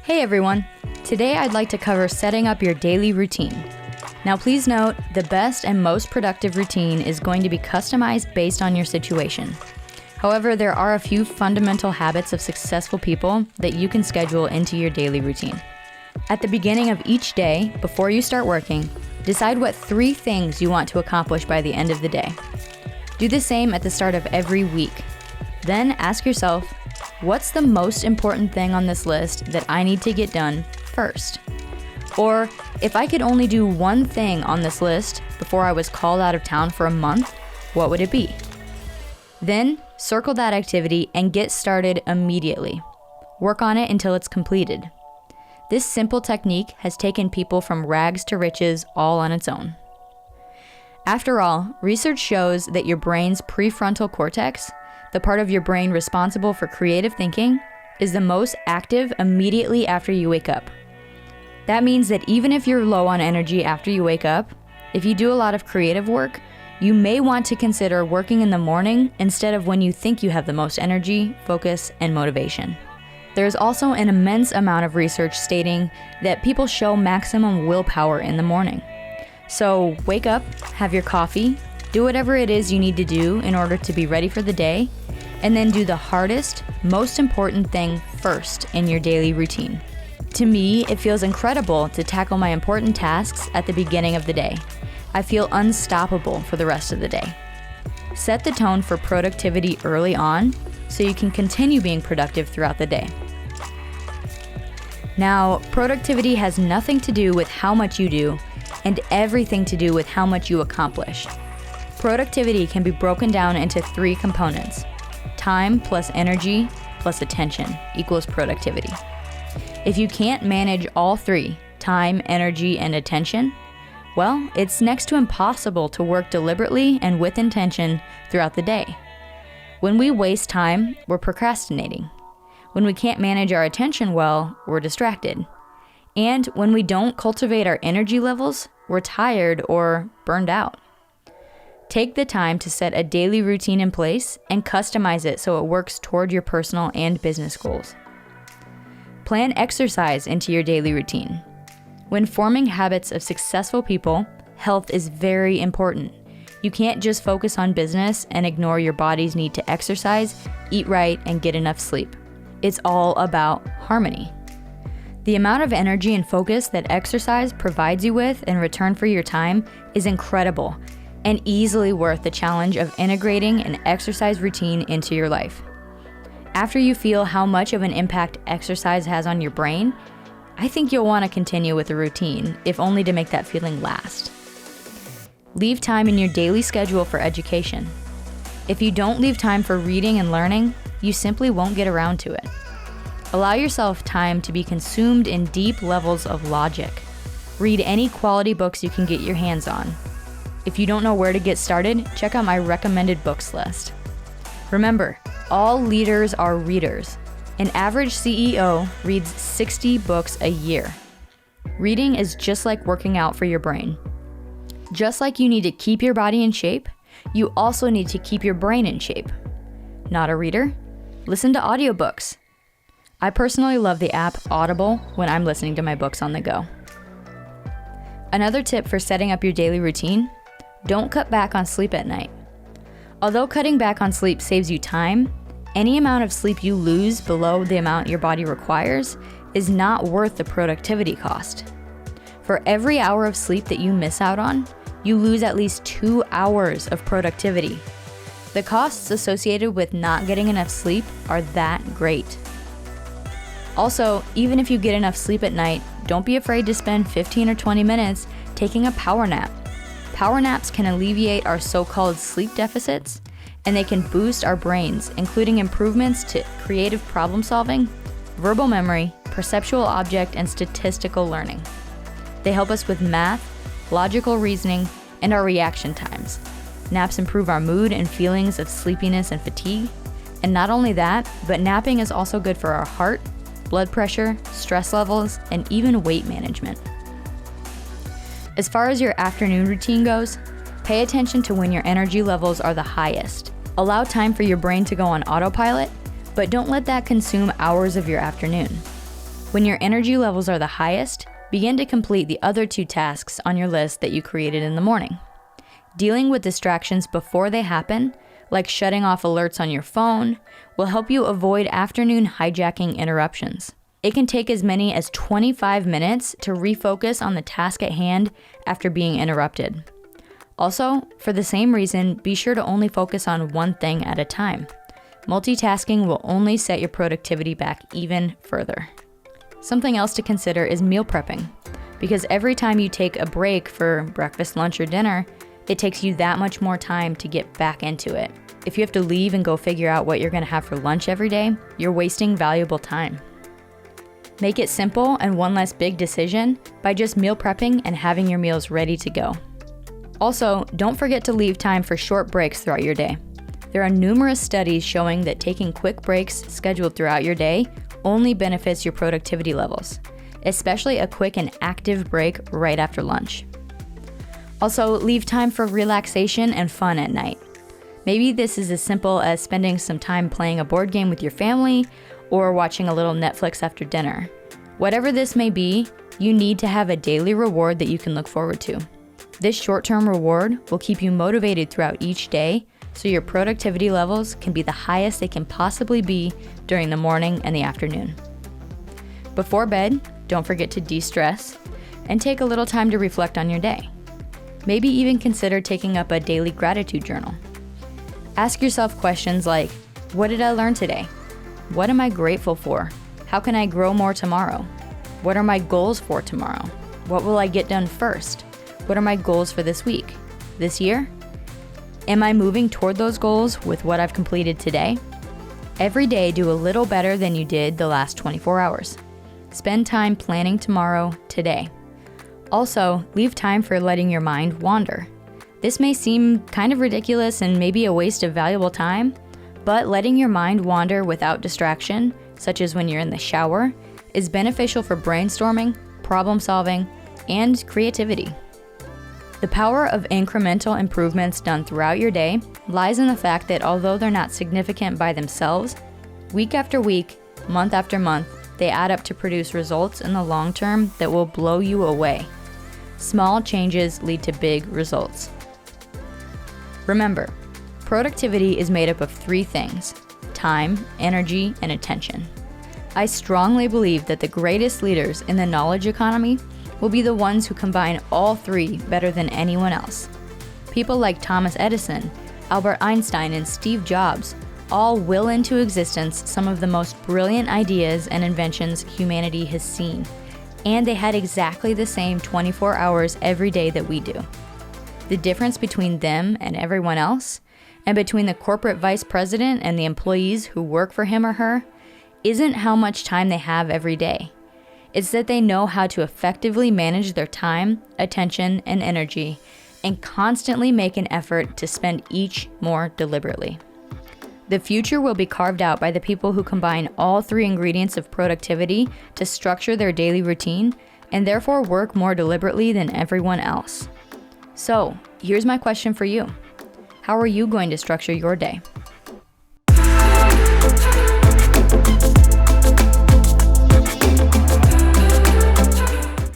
Hey everyone! Today I'd like to cover setting up your daily routine. Now please note, the best and most productive routine is going to be customized based on your situation. However, there are a few fundamental habits of successful people that you can schedule into your daily routine. At the beginning of each day, before you start working, decide what 3 things you want to accomplish by the end of the day. Do the same at the start of every week. Then ask yourself, what's the most important thing on this list that I need to get done first? Or, if I could only do one thing on this list before I was called out of town for a month, what would it be? Then, circle that activity and get started immediately. Work on it until it's completed. This simple technique has taken people from rags to riches all on its own. After all, research shows that your brain's prefrontal cortex, the part of your brain responsible for creative thinking, is the most active immediately after you wake up. That means that even if you're low on energy after you wake up, if you do a lot of creative work, you may want to consider working in the morning instead of when you think you have the most energy, focus, and motivation. There is also an immense amount of research stating that people show maximum willpower in the morning. So wake up, have your coffee, do whatever it is you need to do in order to be ready for the day, and then do the hardest, most important thing first in your daily routine. To me, it feels incredible to tackle my important tasks at the beginning of the day. I feel unstoppable for the rest of the day. Set the tone for productivity early on so you can continue being productive throughout the day. Now, productivity has nothing to do with how much you do and everything to do with how much you accomplish. Productivity can be broken down into 3 components. Time plus energy plus attention equals productivity. If you can't manage all 3, time, energy, and attention, well, it's next to impossible to work deliberately and with intention throughout the day. When we waste time, we're procrastinating. When we can't manage our attention well, we're distracted. And when we don't cultivate our energy levels, we're tired or burned out. Take the time to set a daily routine in place and customize it so it works toward your personal and business goals. Plan exercise into your daily routine. When forming habits of successful people, health is very important. You can't just focus on business and ignore your body's need to exercise, eat right, and get enough sleep. It's all about harmony. The amount of energy and focus that exercise provides you with in return for your time is incredible and easily worth the challenge of integrating an exercise routine into your life. After you feel how much of an impact exercise has on your brain, I think you'll want to continue with the routine, if only to make that feeling last. Leave time in your daily schedule for education. If you don't leave time for reading and learning, you simply won't get around to it. Allow yourself time to be consumed in deep levels of logic. Read any quality books you can get your hands on. If you don't know where to get started, check out my recommended books list. Remember, all leaders are readers. An average CEO reads 60 books a year. Reading is just like working out for your brain. Just like you need to keep your body in shape, you also need to keep your brain in shape. Not a reader? Listen to audiobooks. I personally love the app Audible when I'm listening to my books on the go. Another tip for setting up your daily routine: don't cut back on sleep at night. Although cutting back on sleep saves you time, any amount of sleep you lose below the amount your body requires is not worth the productivity cost. For every hour of sleep that you miss out on, you lose at least 2 hours of productivity. The costs associated with not getting enough sleep are that great. Also, even if you get enough sleep at night, don't be afraid to spend 15 or 20 minutes taking a power nap. Power naps can alleviate our so-called sleep deficits, and they can boost our brains, including improvements to creative problem solving, verbal memory, perceptual object, and statistical learning. They help us with math, logical reasoning, and our reaction times. Naps improve our mood and feelings of sleepiness and fatigue. And not only that, but napping is also good for our heart, blood pressure, stress levels, and even weight management. As far as your afternoon routine goes, pay attention to when your energy levels are the highest. Allow time for your brain to go on autopilot, but don't let that consume hours of your afternoon. When your energy levels are the highest, begin to complete the other 2 tasks on your list that you created in the morning. Dealing with distractions before they happen, like shutting off alerts on your phone, will help you avoid afternoon hijacking interruptions. It can take as many as 25 minutes to refocus on the task at hand after being interrupted. Also, for the same reason, be sure to only focus on one thing at a time. Multitasking will only set your productivity back even further. Something else to consider is meal prepping, because every time you take a break for breakfast, lunch, or dinner, it takes you that much more time to get back into it. If you have to leave and go figure out what you're going to have for lunch every day, you're wasting valuable time. Make it simple and one less big decision by just meal prepping and having your meals ready to go. Also, don't forget to leave time for short breaks throughout your day. There are numerous studies showing that taking quick breaks scheduled throughout your day only benefits your productivity levels, especially a quick and active break right after lunch. Also, leave time for relaxation and fun at night. Maybe this is as simple as spending some time playing a board game with your family or watching a little Netflix after dinner. Whatever this may be, you need to have a daily reward that you can look forward to. This short-term reward will keep you motivated throughout each day, so your productivity levels can be the highest they can possibly be during the morning and the afternoon. Before bed, don't forget to de-stress and take a little time to reflect on your day. Maybe even consider taking up a daily gratitude journal. Ask yourself questions like, what did I learn today? What am I grateful for? How can I grow more tomorrow? What are my goals for tomorrow? What will I get done first? What are my goals for this week? This year? Am I moving toward those goals with what I've completed today? Every day, do a little better than you did the last 24 hours. Spend time planning tomorrow, today. Also, leave time for letting your mind wander. This may seem kind of ridiculous and maybe a waste of valuable time, but letting your mind wander without distraction, such as when you're in the shower, is beneficial for brainstorming, problem solving, and creativity. The power of incremental improvements done throughout your day lies in the fact that although they're not significant by themselves, week after week, month after month, they add up to produce results in the long term that will blow you away. Small changes lead to big results. Remember, productivity is made up of 3 things: time, energy, and attention. I strongly believe that the greatest leaders in the knowledge economy will be the ones who combine all 3 better than anyone else. People like Thomas Edison, Albert Einstein, and Steve Jobs all will into existence some of the most brilliant ideas and inventions humanity has seen, and they had exactly the same 24 hours every day that we do. The difference between them and everyone else, and between the corporate vice president and the employees who work for him or her, isn't how much time they have every day. It's that they know how to effectively manage their time, attention, and energy, and constantly make an effort to spend each more deliberately. The future will be carved out by the people who combine all 3 ingredients of productivity to structure their daily routine, and therefore work more deliberately than everyone else. So, here's my question for you. How are you going to structure your day?